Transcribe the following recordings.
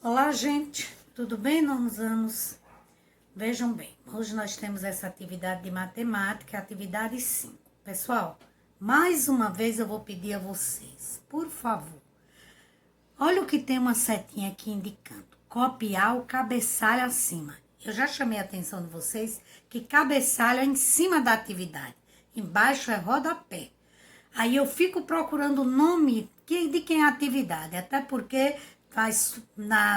Olá, gente, tudo bem? Nos anos. Vejam bem, hoje nós temos essa atividade de matemática, atividade 5. Pessoal, mais uma vez eu vou pedir a vocês, por favor, olha o que tem uma setinha aqui indicando, copiar o cabeçalho acima. Eu já chamei a atenção de vocês que cabeçalho é em cima da atividade, embaixo é rodapé. Aí eu fico procurando o nome de quem é a atividade, até porque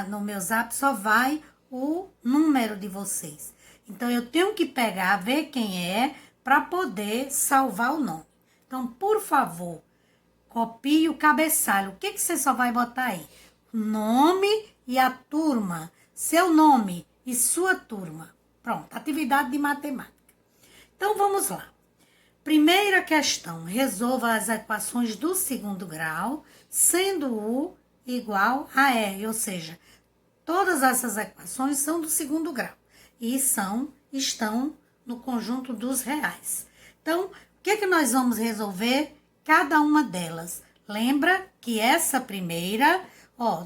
no meu zap só vai o número de vocês. Então eu tenho que pegar, ver quem é, para poder salvar o nome. Então, por favor, copie o cabeçalho. O que você só vai botar aí? O nome e a turma. Seu nome e sua turma. Pronto, atividade de matemática. Então, vamos lá. Primeira questão, resolva as equações do segundo grau, sendo U igual a R, ou seja, todas essas equações são do segundo grau e estão no conjunto dos reais. Então, o que nós vamos resolver? Cada uma delas. Lembra que essa primeira,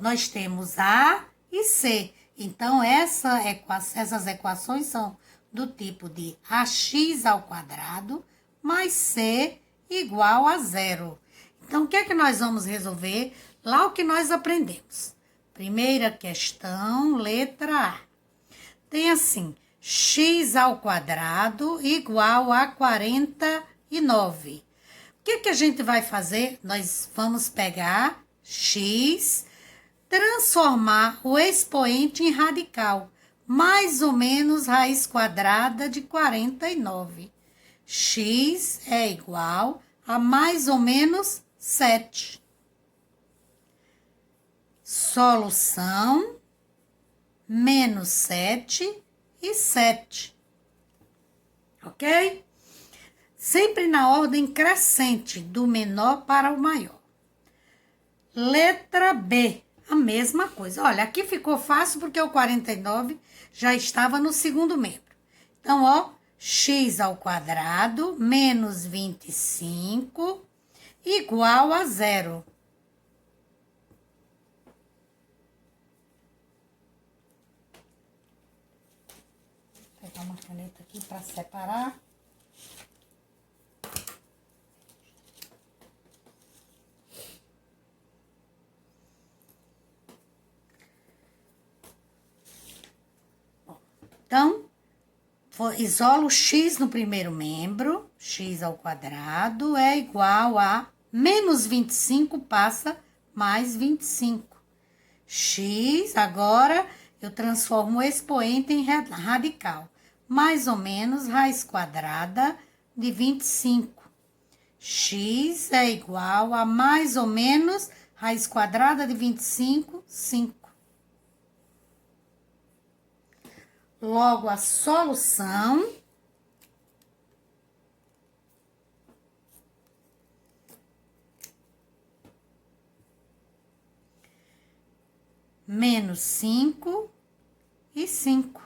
nós temos A e C. Então, essas equações são do tipo de ax ao quadrado mais C igual a zero. Então, o que nós vamos resolver? Lá o que nós aprendemos. Primeira questão, letra A. Tem assim, x ao quadrado igual a 49. O que a gente vai fazer? Nós vamos pegar x, transformar o expoente em radical, mais ou menos raiz quadrada de 49. X é igual a mais ou menos 7. Solução, menos 7 e 7. Ok? Sempre na ordem crescente, do menor para o maior. Letra B, a mesma coisa. Olha, aqui ficou fácil porque o 49 já estava no segundo membro. Então, x ao quadrado menos 25 igual a zero. Vou pegar uma caneta aqui para separar. Então, isolo x no primeiro membro, x ao quadrado é igual a menos 25 passa mais 25. X, agora eu transformo o expoente em radical, mais ou menos raiz quadrada de 25. X é igual a mais ou menos raiz quadrada de 25, 5. Logo, a solução menos 5 e 5.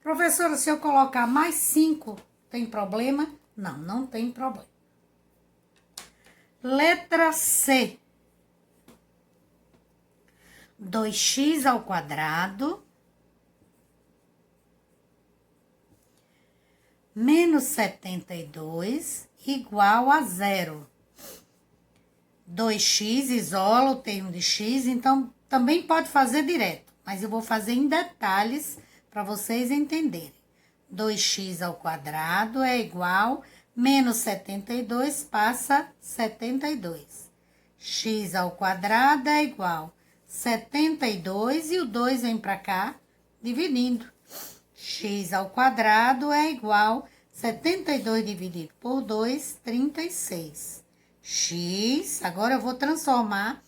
Professora, se eu colocar mais 5, tem problema? Não, não tem problema. Letra C. 2x ao quadrado menos 72 igual a zero. 2x isola o termo de x, então também pode fazer direto, mas eu vou fazer em detalhes para vocês entenderem. 2x ao quadrado é igual, menos 72 passa 72. X ao quadrado é igual 72 e o 2 vem para cá, dividindo. X ao quadrado é igual 72 dividido por 2, 36. X, agora eu vou transformar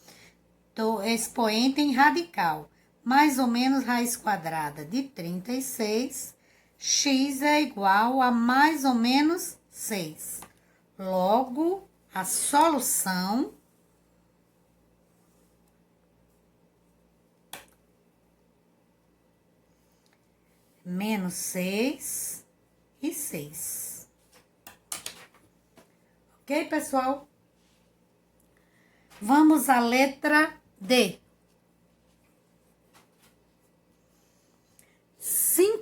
do expoente em radical, mais ou menos raiz quadrada de 36. X é igual a mais ou menos 6. Logo, a solução menos 6 e 6. Ok, pessoal? Vamos à letra D.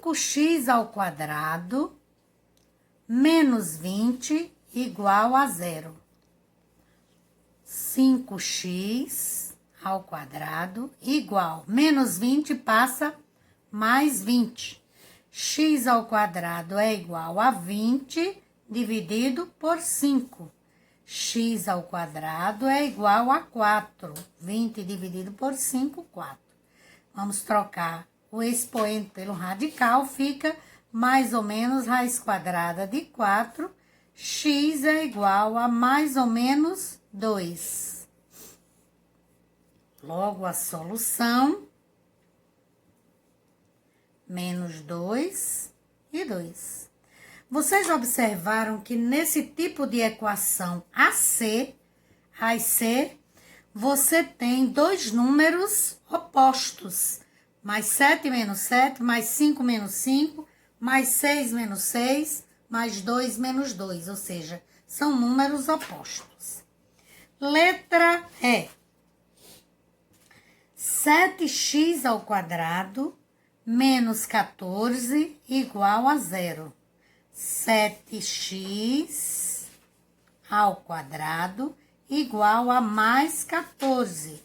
5x ao quadrado menos 20 igual a 0. 5x ao quadrado igual, menos 20 passa mais 20. X ao quadrado é igual a 20 dividido por 5. X ao quadrado é igual a 4. 20 dividido por 5, 4. Vamos trocar o expoente pelo radical, fica mais ou menos raiz quadrada de 4. X é igual a mais ou menos 2. Logo, a solução, menos 2 e 2. Vocês observaram que nesse tipo de equação AC, raiz C, você tem dois números opostos. Mais 7 menos 7, mais 5 menos 5, mais 6 menos 6, mais 2 menos 2. Ou seja, são números opostos. Letra E. 7x ao quadrado menos 14 igual a 0. 7x ao quadrado igual a mais 14.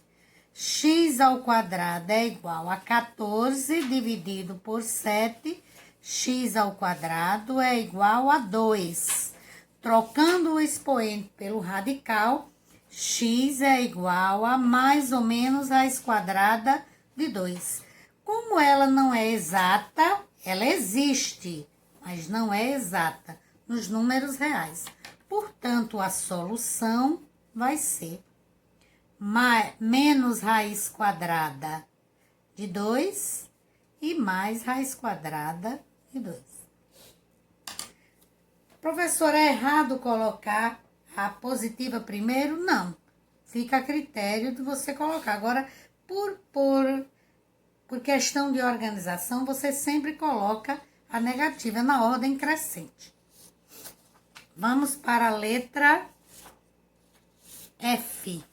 X ao quadrado é igual a 14 dividido por 7. X ao quadrado é igual a 2. Trocando o expoente pelo radical, x é igual a mais ou menos raiz quadrada de 2. Como ela não é exata, ela existe, mas não é exata nos números reais. Portanto, a solução vai ser menos raiz quadrada de 2 e mais raiz quadrada de 2. Professor, é errado colocar a positiva primeiro? Não. Fica a critério de você colocar. Agora, por questão de organização, você sempre coloca a negativa na ordem crescente. Vamos para a letra F.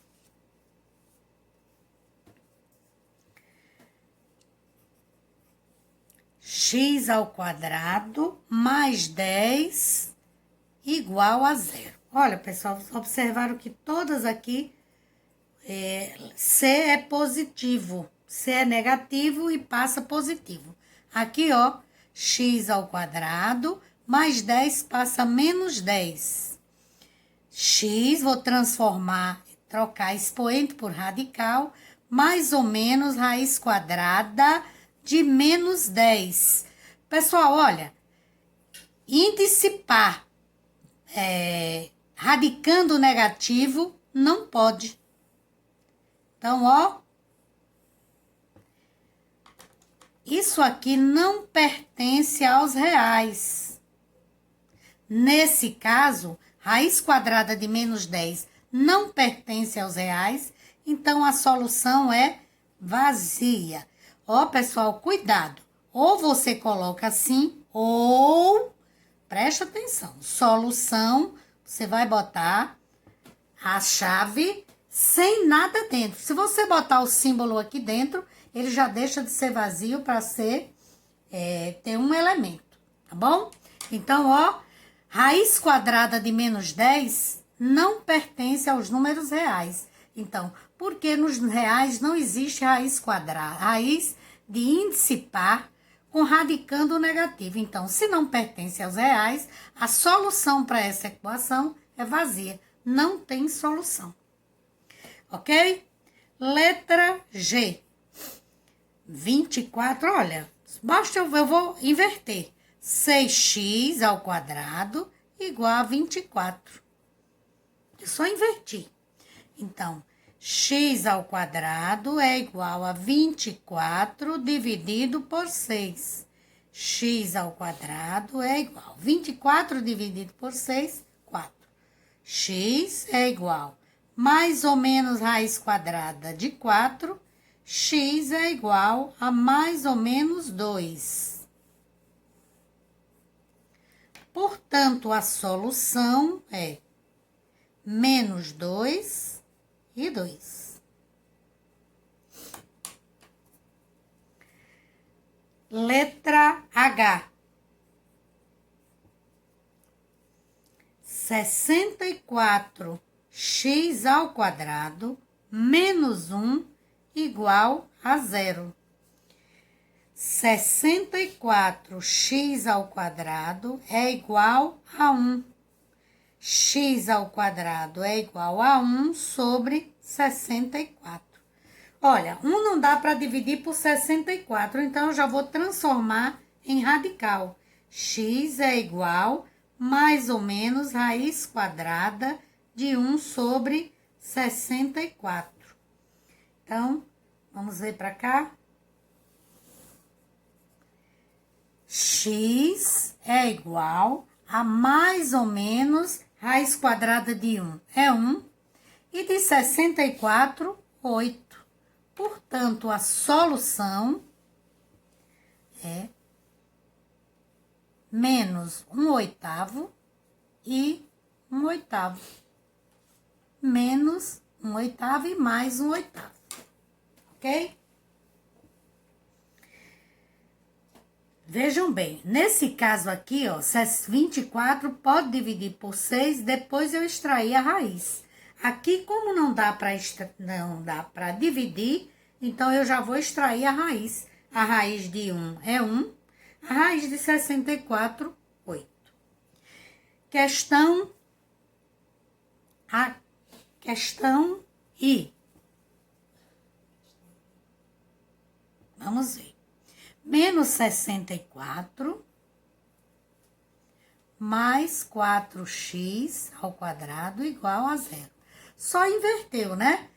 X ao quadrado mais 10 igual a 0. Olha, pessoal, observaram que todas aqui, C é positivo, C é negativo e passa positivo. Aqui, ó, x ao quadrado mais 10 passa menos 10. X, vou trocar expoente por radical, mais ou menos raiz quadrada de menos 10. Pessoal, olha, índice par radicando negativo não pode. Então, ó, isso aqui não pertence aos reais. Nesse caso, raiz quadrada de menos 10 não pertence aos reais, então a solução é vazia. Ó, pessoal, cuidado. Ou você coloca assim, ou, presta atenção, solução, você vai botar a chave sem nada dentro. Se você botar o símbolo aqui dentro, ele já deixa de ser vazio para ter um elemento, tá bom? Então, ó, raiz quadrada de menos 10 não pertence aos números reais. Então, porque nos reais não existe raiz quadrada, raiz de índice par com radicando negativo. Então, se não pertence aos reais, a solução para essa equação é vazia. Não tem solução. Ok? Letra G. 24, olha, basta eu vou inverter. 6x ao quadrado igual a 24. Eu só inverti. Então, x ao quadrado é igual a 24 dividido por 6. X ao quadrado é igual a 24 dividido por 6, 4. X é igual mais ou menos raiz quadrada de 4. X é igual a mais ou menos 2. Portanto, a solução é menos 2 e 2. Letra H. H. 64x ao quadrado menos 1 igual a 0. 64x ao quadrado é igual a 1. X ao quadrado é igual a 1 sobre 64. Olha, 1 não dá para dividir por 64, então eu já vou transformar em radical. X é igual mais ou menos raiz quadrada de 1 sobre 64. Então, vamos ver para cá. X é igual a mais ou menos raiz quadrada de 1 é 1 e de 64, 8. Portanto, a solução é menos 1/8 e 1/8. Menos 1/8 e mais 1/8. Ok? Vejam bem, nesse caso aqui, ó, 24 pode dividir por 6, depois eu extrair a raiz. Aqui, como não dá para dividir, então eu já vou extrair a raiz. A raiz de 1 é 1, a raiz de 64, 8. Questão I. Vamos ver. Menos 64 mais 4x ao quadrado igual a 0. Só inverteu, né?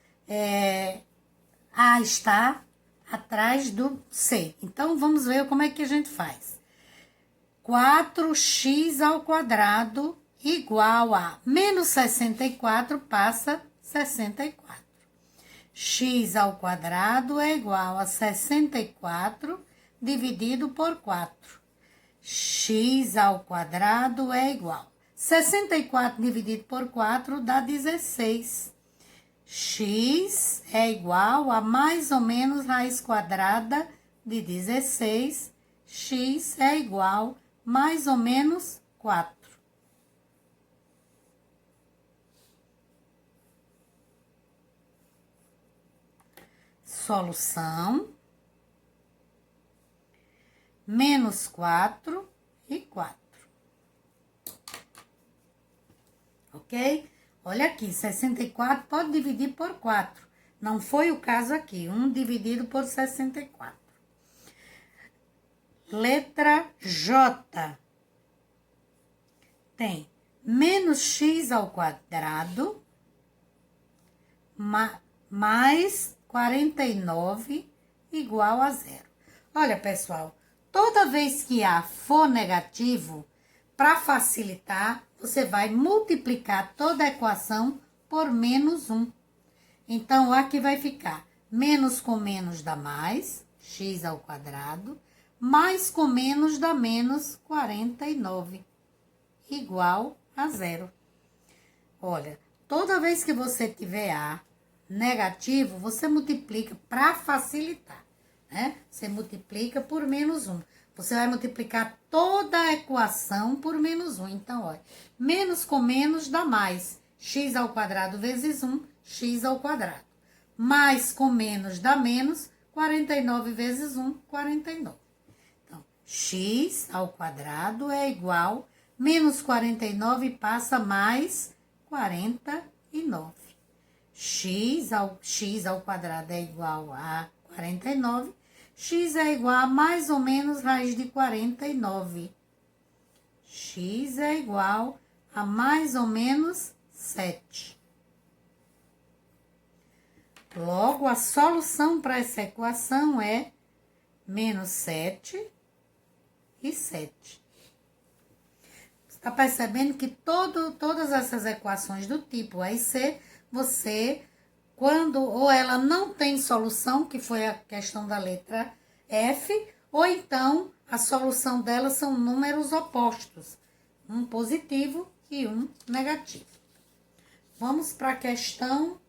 A está atrás do C. Então, vamos ver como é que a gente faz. 4x ao quadrado igual a menos 64 passa 64. X ao quadrado é igual a 64 dividido por 4. X ao quadrado é igual. 64 dividido por 4 dá 16. X é igual a mais ou menos raiz quadrada de 16. X é igual a mais ou menos 4. Solução. Menos 4 e 4. Ok? Olha aqui, 64 pode dividir por 4. Não foi o caso aqui. 1 dividido por 64. Letra J. Tem menos x ao quadrado mais 49 igual a 0. Olha, pessoal, toda vez que A for negativo, para facilitar, você vai multiplicar toda a equação por menos 1. Então, aqui vai ficar menos com menos dá mais, x ao quadrado, mais com menos dá menos 49, igual a 0. Olha, toda vez que você tiver A negativo, você multiplica para facilitar, né? Você multiplica por menos 1. Você vai multiplicar toda a equação por menos 1. Então, olha, menos com menos dá mais. X ao quadrado vezes 1, x ao quadrado. Mais com menos dá menos, 49 vezes 1, 49. Então, x ao quadrado é igual, menos 49 passa mais 49. X ao quadrado é igual a 49. X é igual a mais ou menos raiz de 49. X é igual a mais ou menos 7. Logo, a solução para essa equação é menos 7 e 7. Você está percebendo que todas essas equações do tipo A e C, você, quando ou ela não tem solução, que foi a questão da letra F, ou então a solução dela são números opostos, um positivo e um negativo. Vamos para a questão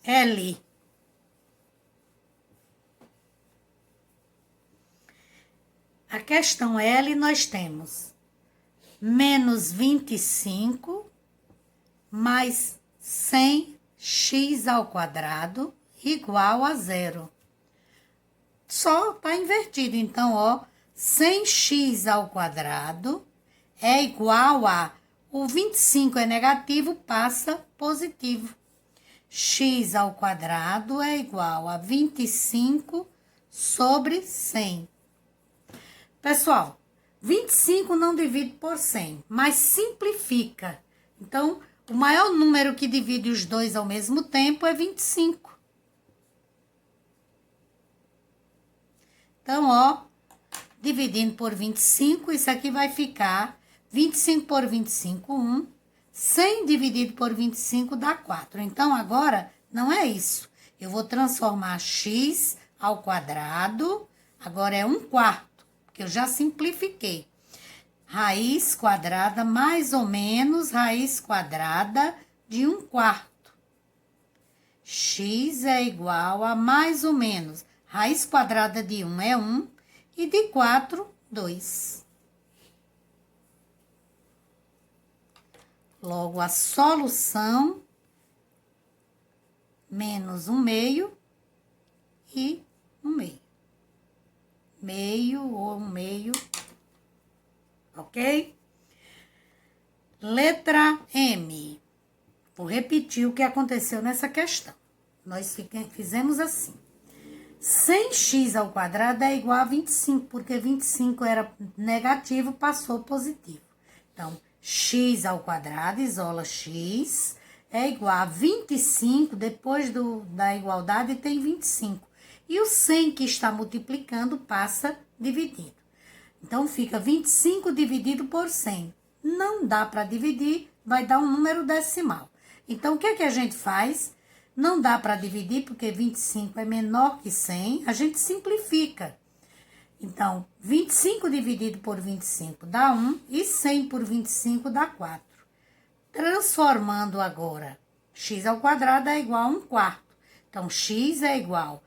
L. questão L, nós temos menos 25 mais 100x ao quadrado igual a 0. Só tá invertido. Então, ó, 100x ao quadrado é igual a... O 25 é negativo, passa positivo. X ao quadrado é igual a 25 sobre 100. Pessoal, 25 não divide por 100, mas simplifica. Então, o maior número que divide os dois ao mesmo tempo é 25. Então, ó, dividindo por 25, isso aqui vai ficar 25 por 25, 1. 100 dividido por 25 dá 4. Então, agora, não é isso. Eu vou transformar x ao quadrado, agora é 1/4, porque eu já simplifiquei. Raiz quadrada mais ou menos raiz quadrada de 1/4. X é igual a mais ou menos raiz quadrada de 1 é 1 e de 4, 2. Logo, a solução menos 1/2 e 1/2. Meio ou 1/2, ok? Letra M. Vou repetir o que aconteceu nessa questão. Nós fizemos assim. 100x ao quadrado é igual a 25, porque 25 era negativo, passou positivo. Então, x ao quadrado, isola x, é igual a 25, depois da igualdade tem 25. E o 100 que está multiplicando passa dividido. Então, fica 25 dividido por 100. Não dá para dividir, vai dar um número decimal. Então, o que é que a gente faz? Não dá para dividir, porque 25 é menor que 100, a gente simplifica. Então, 25 dividido por 25 dá 1 e 100 por 25 dá 4. Transformando agora, x ao quadrado é igual a 1/4. Então, x é igual,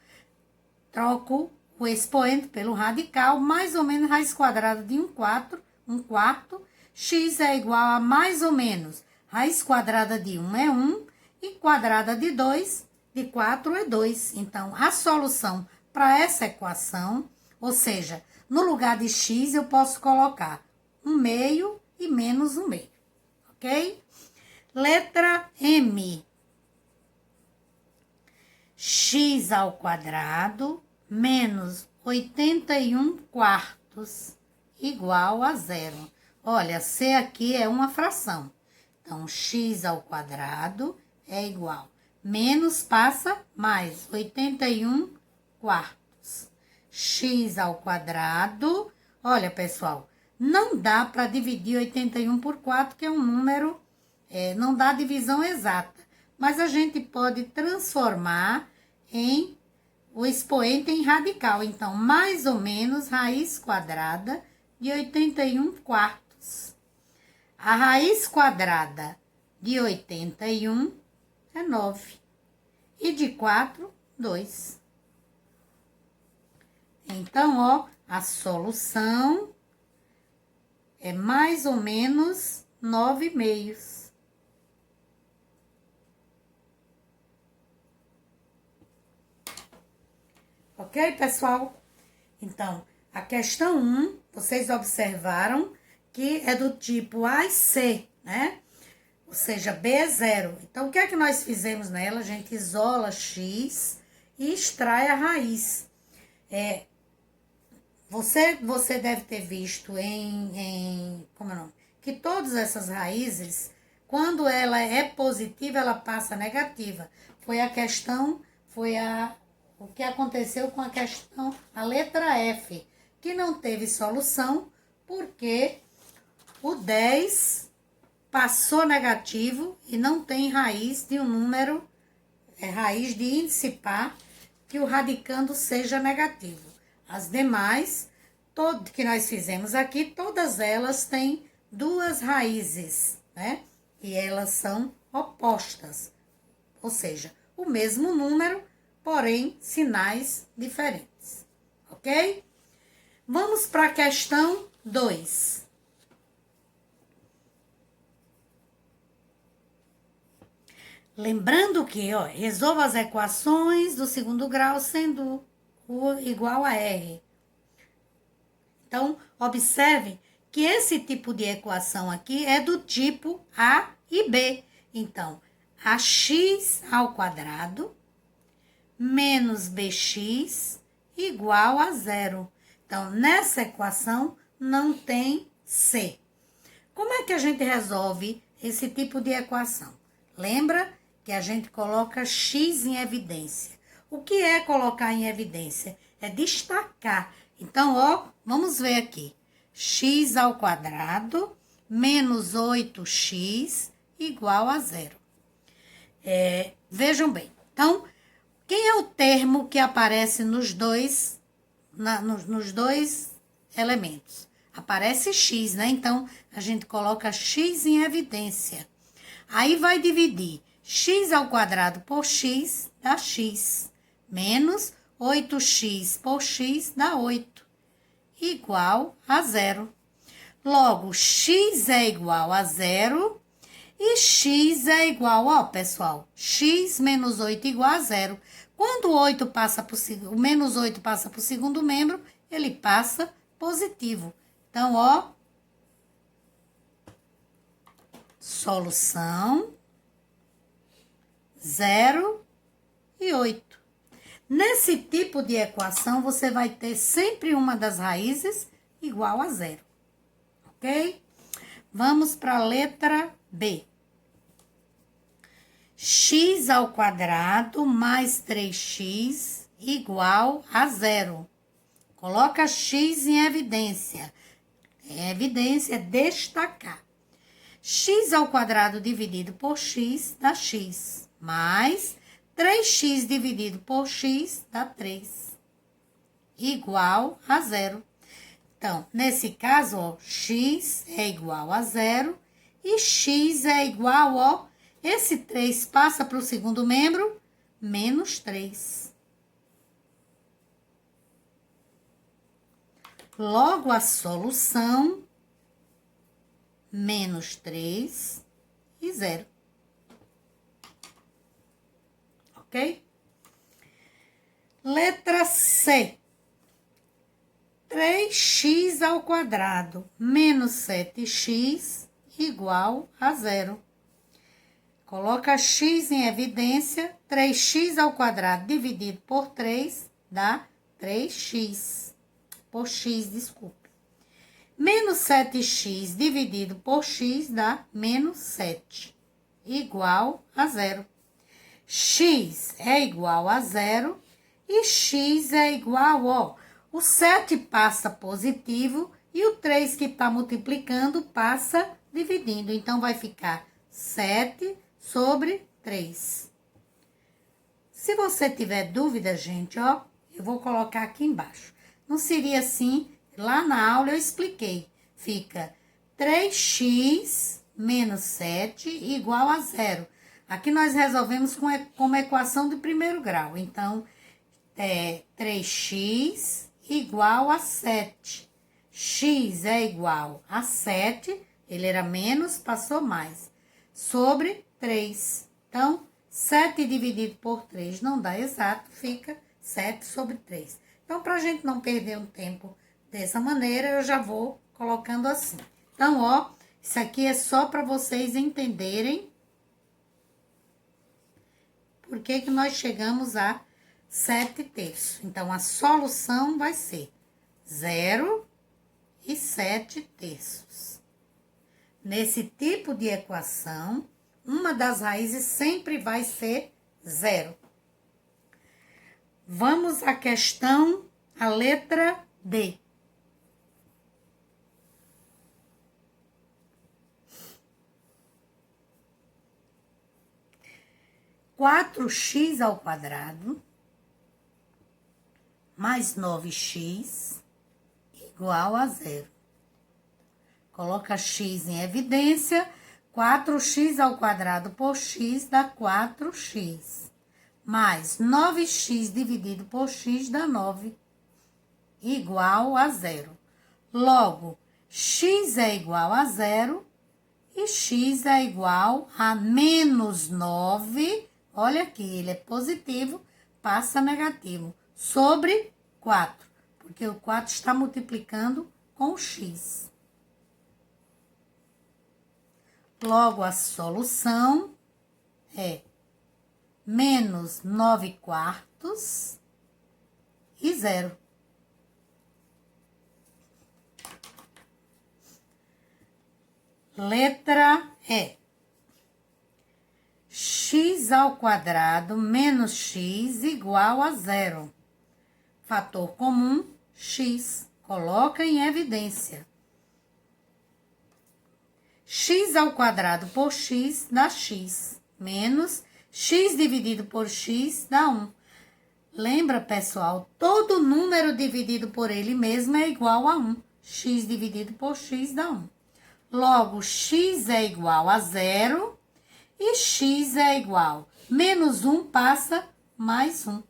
troco o expoente pelo radical, mais ou menos raiz quadrada de 1/4. X é igual a mais ou menos raiz quadrada de 1 é 1 e quadrada de 2, de 4 é 2. Então, a solução para essa equação, ou seja, no lugar de x eu posso colocar 1/2 e menos 1/2, ok? Letra M. X ao quadrado menos 81/4 igual a 0. Olha, C aqui é uma fração. Então, x ao quadrado é igual. Menos passa mais 81/4. X ao quadrado. Olha, pessoal, não dá para dividir 81 por 4, que é um número, não dá divisão exata. Mas a gente pode transformar o expoente em radical. Então, mais ou menos raiz quadrada de 81/4. A raiz quadrada de 81 é 9. E de 4, 2. Então, ó, a solução é mais ou menos 9/2. Ok, pessoal? Então, a questão 1, vocês observaram que é do tipo A e C, né? Ou seja, B é 0. Então, o que é que nós fizemos nela? A gente isola x e extrai a raiz. Você deve ter visto como é o nome? Que todas essas raízes, quando ela é positiva, ela passa negativa. O que aconteceu com a questão, a letra F, que não teve solução, porque o 10 passou negativo e não tem raiz de um número, raiz de índice par, que o radicando seja negativo. As demais, que nós fizemos aqui, todas elas têm duas raízes, né? E elas são opostas, ou seja, o mesmo número, porém sinais diferentes, ok? Vamos para a questão 2. Lembrando que, ó, resolva as equações do segundo grau sendo U igual a R. Então, observe que esse tipo de equação aqui é do tipo A e B. Então, ax ao quadrado menos bx igual a zero. Então, nessa equação não tem C. Como é que a gente resolve esse tipo de equação? Lembra que a gente coloca x em evidência. O que é colocar em evidência? É destacar. Então, ó, vamos ver aqui. X ao quadrado menos 8x igual a zero. Vejam bem. Então, quem é o termo que aparece nos dois elementos? Aparece x, né? Então, a gente coloca x em evidência. Aí vai dividir x ao quadrado por x dá x, menos 8x por x dá 8, igual a zero. Logo, x é igual a zero e x é igual, ó, pessoal, x menos 8 igual a zero. Quando o menos 8 passa para o segundo membro, ele passa positivo. Então, ó, solução 0 e 8. Nesse tipo de equação, você vai ter sempre uma das raízes igual a zero, ok? Vamos para a letra B. X ao quadrado mais 3x igual a zero. Coloca x em evidência. Evidência é destacar. X ao quadrado dividido por x dá x, mais 3x dividido por x dá 3, igual a zero. Então, nesse caso, ó, x é igual a zero e x é igual, ó, esse 3 passa para o segundo membro, menos 3. Logo, a solução, menos 3 e 0. Ok? Letra C. 3x ao quadrado menos 7x igual a zero. Coloca x em evidência. 3x ao quadrado dividido por 3 dá 3x. Por x, desculpe. Menos 7x dividido por x dá menos 7, igual a zero. X é igual a zero e x é igual, ó, o 7 passa positivo e o 3 que está multiplicando passa dividindo. Então, vai ficar 7 sobre 3. Se você tiver dúvida, gente, ó, eu vou colocar aqui embaixo. Não seria assim, lá na aula eu expliquei. Fica 3x menos 7 igual a zero. Aqui nós resolvemos como equação de primeiro grau. Então, 3x igual a 7. X é igual a 7, ele era menos, passou mais, sobre 3. Então, 7 dividido por 3 não dá exato, fica 7 sobre 3. Então, para a gente não perder um tempo dessa maneira, eu já vou colocando assim. Então, ó, isso aqui é só para vocês entenderem por que nós chegamos a 7 terços. Então, a solução vai ser 0 e 7 terços. Nesse tipo de equação, uma das raízes sempre vai ser 0. Vamos à questão, a letra D. 4x ao quadrado mais 9x igual a zero. Coloca x em evidência. 4x ao quadrado por x dá 4x. Mais 9x dividido por x dá 9. igual a zero. Logo, x é igual a zero e x é igual a menos 9. Olha aqui, ele é positivo, passa negativo, sobre 4, porque o 4 está multiplicando com o x. Logo, a solução é menos 9 quartos e 0. Letra E. X ao quadrado menos x igual a 0. Fator comum, x. Coloca em evidência. X ao quadrado por x dá x. Menos x dividido por x dá 1. Lembra, pessoal? Todo número dividido por ele mesmo é igual a 1. X dividido por x dá 1. Logo, x é igual a 0 e x é igual. Menos 1 passa mais 1.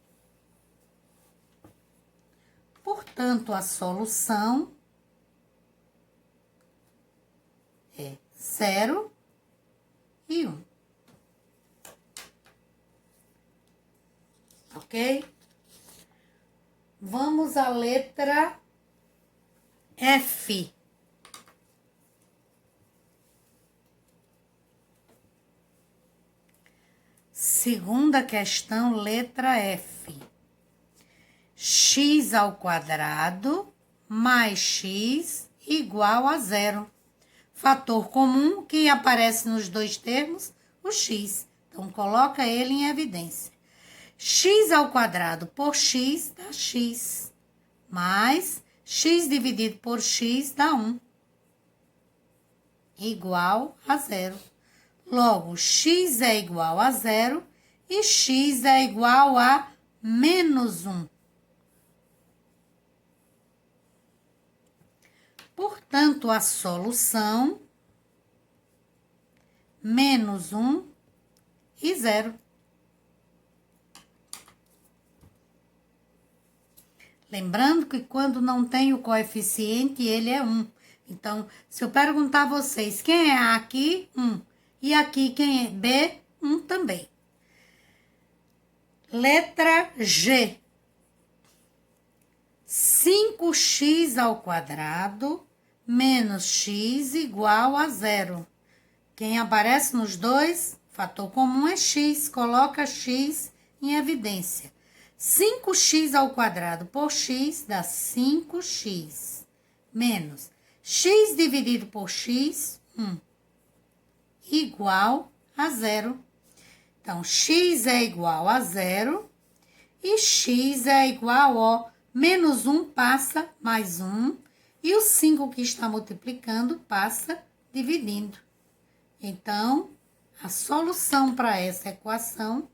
Portanto, a solução é 0 e 1. Ok? Vamos à letra F. Segunda questão, letra F. X ao quadrado mais x igual a 0. Fator comum que aparece nos dois termos, o x. Então, coloca ele em evidência. X ao quadrado por x dá x. Mais x dividido por x dá 1. Igual a 0. Logo, x é igual a 0 e x é igual a menos 1. Portanto, a solução, menos 1 e 0. Lembrando que quando não tem o coeficiente, ele é 1. Então, se eu perguntar a vocês quem é A aqui, 1. E aqui quem é B, 1 também. Letra G. 5x ao quadrado menos x igual a 0. Quem aparece nos dois, fator comum é x. Coloca x em evidência. 5x ao quadrado por x dá 5x. Menos x dividido por x, 1. Igual a 0. Então, x é igual a 0 e x é igual a menos 1 passa mais 1 e o 5 que está multiplicando passa dividindo. Então, a solução para essa equação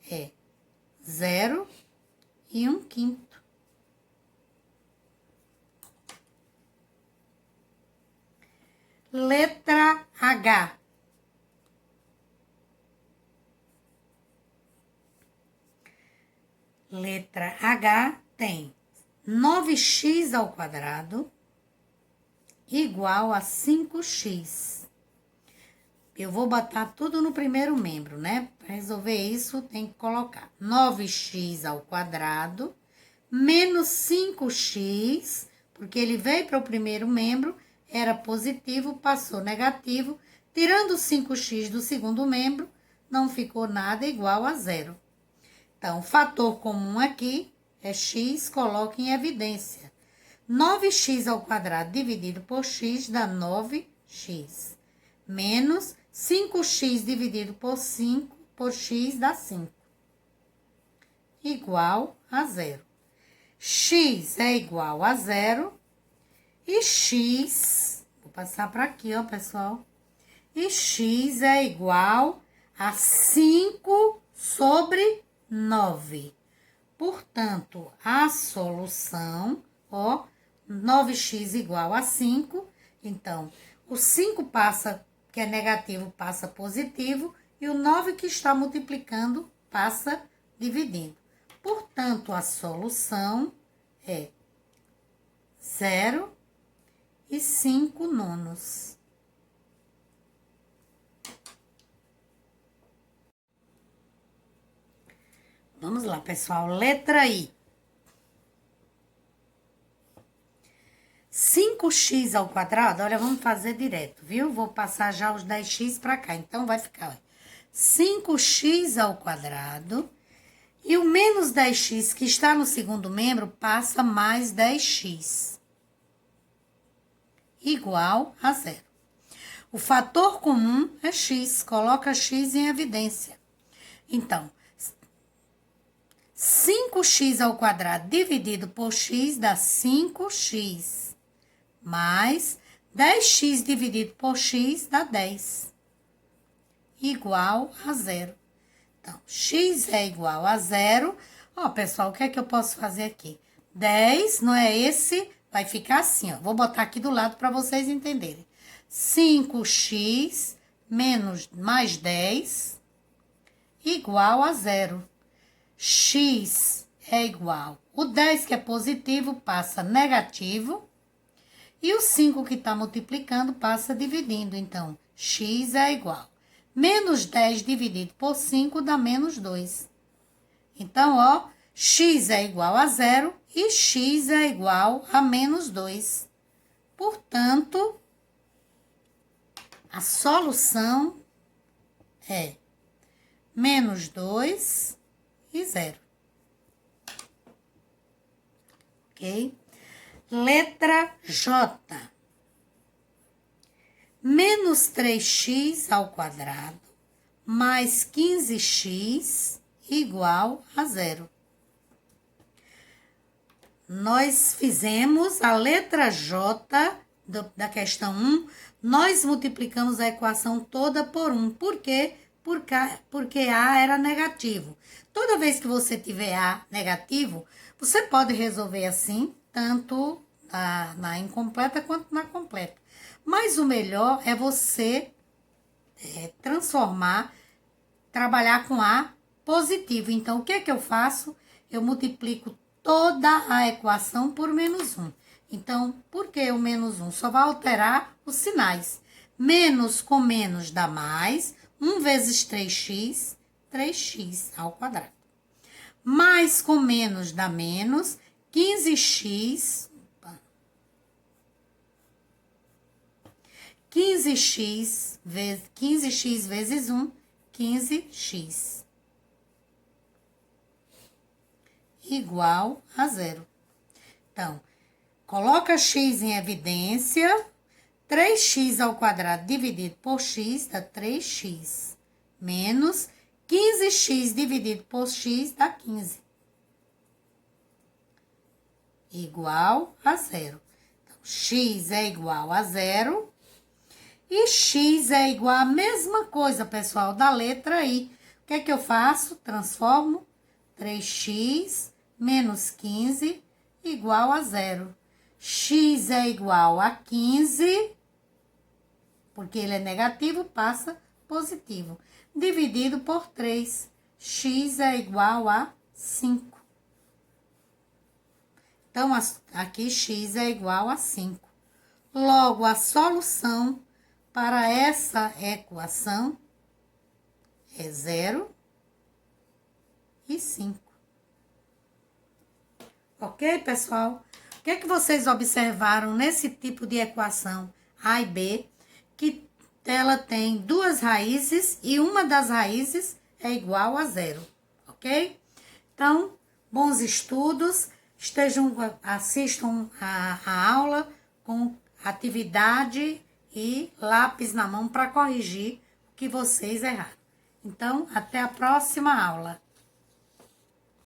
é 0 e 1/5. Letra H. Letra H tem 9x ao quadrado igual a 5x. Eu vou botar tudo no primeiro membro, né? Para resolver isso, tem que colocar 9x ao quadrado menos 5x, porque ele veio para o primeiro membro, era positivo, passou negativo. Tirando 5x do segundo membro, não ficou nada igual a 0. Então, o fator comum aqui é x, coloca em evidência. 9x ao quadrado dividido por x dá 9x. Menos 5x dividido por 5 por x dá 5. Igual a 0. X é igual a 0 e x, vou passar para aqui, ó, pessoal. E x é igual a 5 sobre 9. Portanto, a solução, ó, 9x igual a 5. Então, o 5 passa, que é negativo, passa positivo. E o 9 que está multiplicando, passa dividindo. Portanto, a solução é 0,5. Vamos lá, pessoal. Letra I. 5x², olha, vamos fazer direto, viu? Vou passar já os 10x para cá. Então, vai ficar, olha, 5x². E o menos 10x que está no segundo membro passa mais 10x. Igual a 0. O fator comum é x. Coloca x em evidência. Então, 5x² dividido por x dá 5x. Mais 10x dividido por x dá 10. Igual a 0. Então, x é igual a 0. Ó, pessoal, o que é que eu posso fazer aqui? 10, não é esse? Vai ficar assim, ó. Vou botar aqui do lado para vocês entenderem. 5x menos mais 10 igual a 0. X é igual. O 10 que é positivo passa negativo. E o 5 que está multiplicando passa dividindo. Então, x é igual. Menos 10 dividido por 5 dá menos 2. Então, ó, x é igual a 0 e x é igual a menos 2. Portanto, a solução é menos 2 e 0. Ok? Letra J. Menos 3x² mais 15x igual a 0. Nós fizemos a letra J da questão 1, nós multiplicamos a equação toda por 1. Por quê? Porque A era negativo. Toda vez que você tiver A negativo, você pode resolver assim, tanto na incompleta quanto na completa. Mas o melhor é você trabalhar com A positivo. Então, o que é que eu faço? Eu multiplico toda a equação por menos 1. Então, por que o menos 1? Só vai alterar os sinais. Menos com menos dá mais. 1 vezes 3x, 3x². Mais com menos dá menos. 15x 15x vezes 1, 15x. Igual a 0. Então, coloca x em evidência. 3x² dividido por x dá 3x. Menos 15x dividido por x dá 15. Igual a 0. Então, x é igual a 0. E x é igual a mesma coisa, pessoal, da letra I. O que é que eu faço? Transformo 3x menos 15 igual a 0. X é igual a 15, porque ele é negativo, passa positivo. Dividido por 3. X é igual a 5. Então, aqui x é igual a 5. Logo, a solução para essa equação é 0 e 5. Ok, pessoal? O que é que vocês observaram nesse tipo de equação A e B? Que ela tem duas raízes e uma das raízes é igual a 0. Ok? Então, bons estudos. Assistam a aula com atividade e lápis na mão para corrigir o que vocês erraram. Então, até a próxima aula.